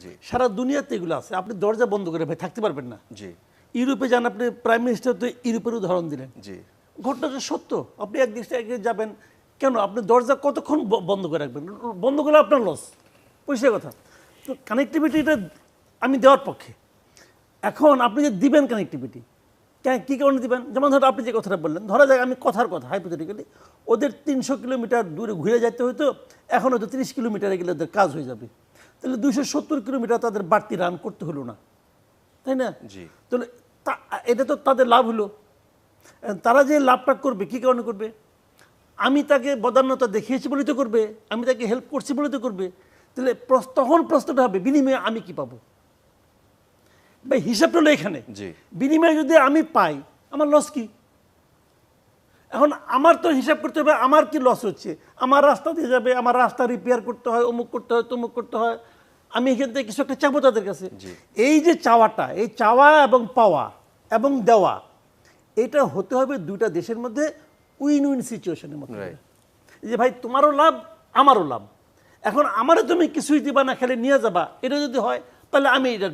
জি সারা দুনিয়াতে এগুলো আছে। আপনি দরজা বন্ধ করে ভাই থাকতে পারবেন না। জি ইউরোপে যান, আপনি প্রাইম মিনিস্টার তো ইউরোপের উদাহরণ দিলেন, জি ঘটনাটা সত্য। আপনি একদিকে যাবেন, কেন আপনি দরজা কতক্ষণ বন্ধ করে রাখবেন? বন্ধ করলে আপনার লস, পরিষ্কার কথা। তো কানেক্টিভিটিটা আমি দেওয়ার পক্ষে। এখন আপনি যে দিবেন কানেক্টিভিটি, কী কারণে দিবেন? যেমন ধরো আপনি যে কথাটা বললেন, ধরা যাক আমি কথার কথা হাইপোথেটিক্যালি, ওদের 300 কিলোমিটার দূরে ঘুরে যেতে হতো, এখন হয়তো 30 কিলোমিটারে গেলে ওদের কাজ হয়ে যাবে। তাহলে 270 কিলোমিটার তাদের বাড়তি রান করতে হলো না, তাই না? জি তাহলে এটা তো তাদের লাভ হলো। তারা যে লাভটা করবে কী কারণে করবে? আমি তাকে বদান্যতা দেখিয়েছি বলেই তো করবে, আমি তাকে হেল্প করছি বলেই তো করবে। তাহলে তখন প্রশ্নটা হবে, বিনিময়ে আমি কি পাবো? ভাই হিসাবটা হলো এখানে। জি বিনিময়ে যদি আমি পাই, আমার লস কি? এখন আমার তো হিসাব করতে হবে আমার কি লস হচ্ছে। আমার রাস্তা দিয়ে যাবে, আমার রাস্তা রিপেয়ার করতে হয়, অমুক করতে হয়, তমুক করতে হয়, আমি এখান থেকে কিছু একটা চাবো তাদের কাছে। জি এই যে চাওয়াটা, এই চাওয়া এবং পাওয়া এবং দেওয়া, এটা হতে হবে দুইটা দেশের মধ্যে উইন উইন সিচুয়েশনের মধ্যে। Right. যে ভাই তোমারও লাভ আমারও লাভ। এখন আমারও তুমি কিছুই দিবা না, খেলে নিয়ে যাবা, এটা যদি হয় তাহলে আমি এটার